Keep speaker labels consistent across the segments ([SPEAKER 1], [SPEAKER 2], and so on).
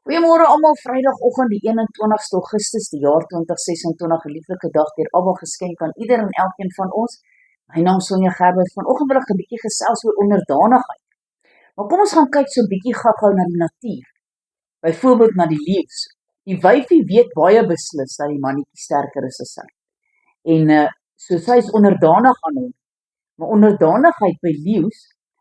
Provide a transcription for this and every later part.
[SPEAKER 1] Goeiemôre almal, Vrydagoggend die 21ste Augustus die jaar 2026, 'n lieflike dag deur almal geskenk aan ieder en elkeen van ons. My naam is Sonja Gerber. Vanoggend wil ek 'n bietjie gesels oor onderdanigheid. Maar kom ons gaan kyk so 'n bietjie gou na die natuur. Byvoorbeeld na die leeu's. Die wyfie weet baie beslis dat die mannetjie sterker is as sy. En so sy is onderdanig aan hom. Maar onderdanigheid by leeu's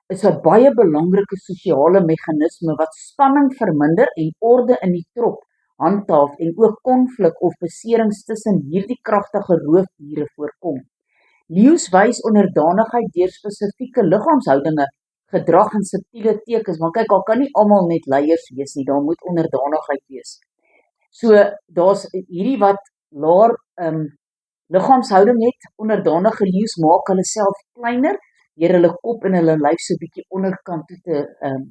[SPEAKER 1] is 'n baie belangrike sosiale meganisme wat spanning verminder en orde in die trop handhaaf en ook konflik of beserings tussen hierdie kragtige roofdiere voorkom. Leeu's wys onderdanigheid deur spesifieke liggaamshoudinge, gedrag en subtiele tekens, maar kyk, daar kan nie almal net leiers wees nie, daar moet onderdanigheid wees. So daar's hierdie wat laer liggaamshouding het, onderdanige leeu's maak hulle self kleiner deur hulle kop en hulle lyf so bietjie onderkant toe te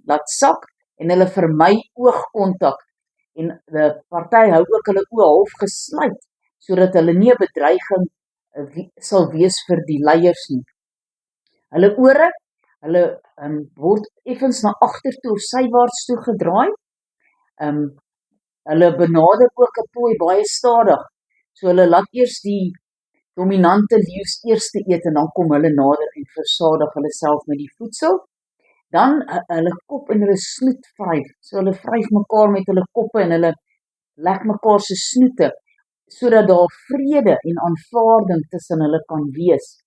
[SPEAKER 1] laat sak en hulle vermy oogkontak en party hou ook hulle oë half gesluit sodat hulle nie 'n bedreiging sal wees vir die leiers nie. Hulle ore, hulle word effens na agtertoe of sywaarts toe gedraai. Hulle benader ook 'n prooi baie stadig. So hulle laat eers die dominante leeu's eerste eet en dan kom hulle nader en versadig hulle self met die voedsel. Dan hulle kop en hulle snoet vryf. So hulle vryf mekaar met hulle koppe en hulle lek mekaar se snoete sodat daar vrede en aanvaarding tussen hulle kan wees.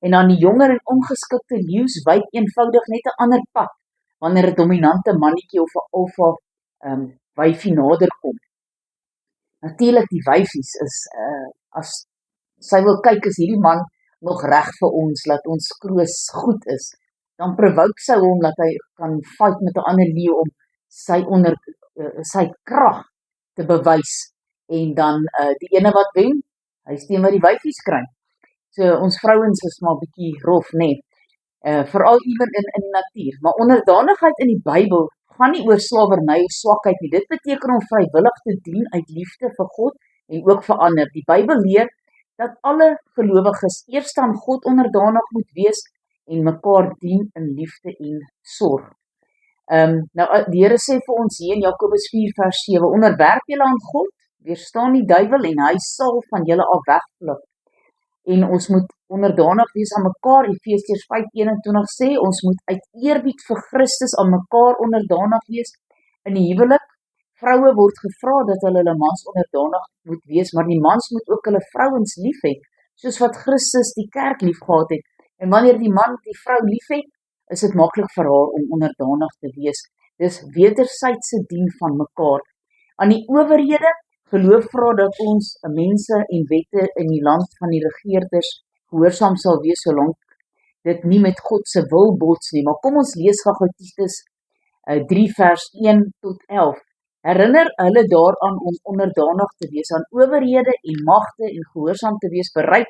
[SPEAKER 1] En dan die jonger en ongeskikte leeu's wyk eenvoudig net 'n ander pad wanneer 'n dominante mannetjie of 'n alfa wyfie naderkom. Natuurlik die wyfies is as sy wil kyk, is hierdie man nog reg vir ons, laat ons kroos goed is, dan provoke sy hom dat hy kan fight met 'n ander leeu om sy krag te bewys, en dan die ene wat wen, hy steen wat die wyfies kry. So ons vrouens is maar bietjie rof, nê, veral ewen in die natuur, maar onderdanigheid in die Bybel gaan nie oor slawerny of swakheid nie, dit beteken om vrywillig te dien uit liefde vir God en ook vir ander. Die Bybel leer dat alle gelowiges eers aan God onderdanig moet wees en mekaar dien in liefde en sorg. Nou die Here sê vir ons hier in Jakobus 4:7, onderwerp julle aan God, weerstaan die duiwel en hy sal van julle af wegvlug. En ons moet onderdanig wees aan mekaar. Efesiërs 5:21 sê, ons moet uit eerbied vir Christus aan mekaar onderdanig wees. In die huwelik, vroue word gevra dat hulle mans onderdanig moet wees, maar die mans moet ook hulle vrouens lief hê, soos wat Christus die kerk lief gehad het. En wanneer die man die vrou lief het, is dit maklik vir haar om onderdanig te wees. Dis wederwysige dien van mekaar. Aan die owerhede, geloof vra dat ons mense en wette in die land van die regeerders gehoorsaam sal wees, solank dit nie met God se wil bots nie. Maar kom ons lees gou Titus 3:1-11. Herinner hulle daaraan om onderdanig te wees aan owerhede en magte en gehoorsaam te wees, bereid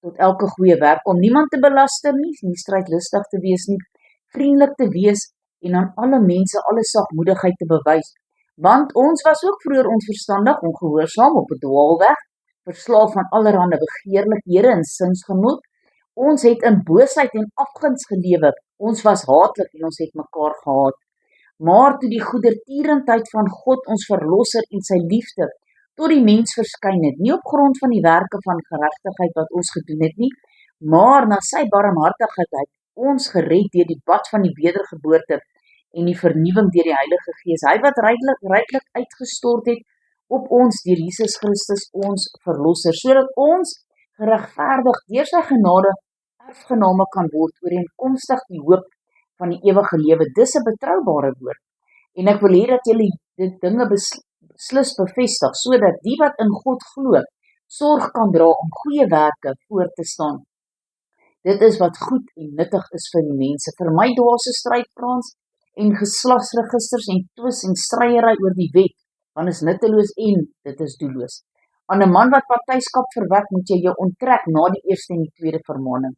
[SPEAKER 1] tot elke goeie werk, om niemand te belaster nie strydlustig te wees nie, vriendelik te wees en aan alle mense alle sagmoedigheid te bewys. Want ons was ook vroeër onverstandig, ongehoorsaam, op 'n dwaalweg, verslaaf van allerhande begeerlikhede en sinsgenot. Ons het in boosheid en afguns gelewe. Ons was haatlik en ons het mekaar gehaat. Maar toe die goedertierendheid van God, ons verlosser en sy liefde tot die mens verskyn het, nie op grond van die werke van geregtigheid wat ons gedoen het nie, maar na sy barmhartigheid het ons gered deur die bad van die wedergeboorte en die vernuwing deur die Heilige Gees. Hy wat ryklik uitgestort het op ons deur Jesus Christus, ons verlosser, sodat ons geregverdig deur sy genade erfgename kan word ooreenkomstig die hoop van die ewige lewe. Dis 'n betroubare woord. En ek wil hê dat julle dit dinge beslis bevestig, sodat die wat in God glo, sorg kan dra om goeie werke voor te staan. Dit is wat goed en nuttig is vir die mense. Vermy dwaase strydkraans en geslagsregisters en twis en stryery oor die wet, want is nutteloos en dit is doelloos. Aan 'n man wat partyskap verwek, moet jy jou onttrek na die eerste en die tweede vermaaning,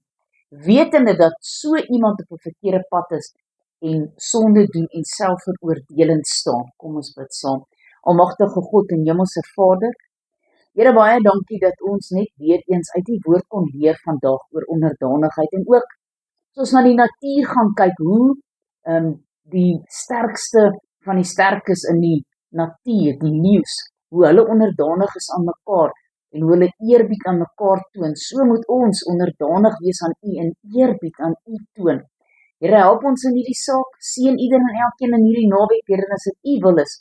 [SPEAKER 1] wetende dat so iemand op 'n verkeerde pad is en sonde doen en selfveroordelend staan. Kom ons bid saam. Almagtige God en Hemelse Vader, Here, baie dankie dat ons net weer eens uit die woord kon leer vandag oor onderdanigheid, en ook as ons na die natuur gaan kyk, hoe die sterkste van die sterkes in die natuur, die leeu's, hoe hulle onderdanig is aan mekaar, en hoe hulle eerbied aan mekaar toon, so moet ons onderdanig wees aan U en eerbied aan U toon. Here, help ons in hierdie saak, seën ieder en elkeen in hierdie naweek, Here, en as dit U wil is,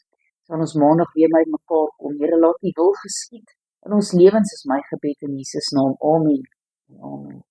[SPEAKER 1] sal ons maandag weer met mekaar kom. Here, laat U wil geskied in ons lewens, is my gebed in Jesus naam. Amen. Amen.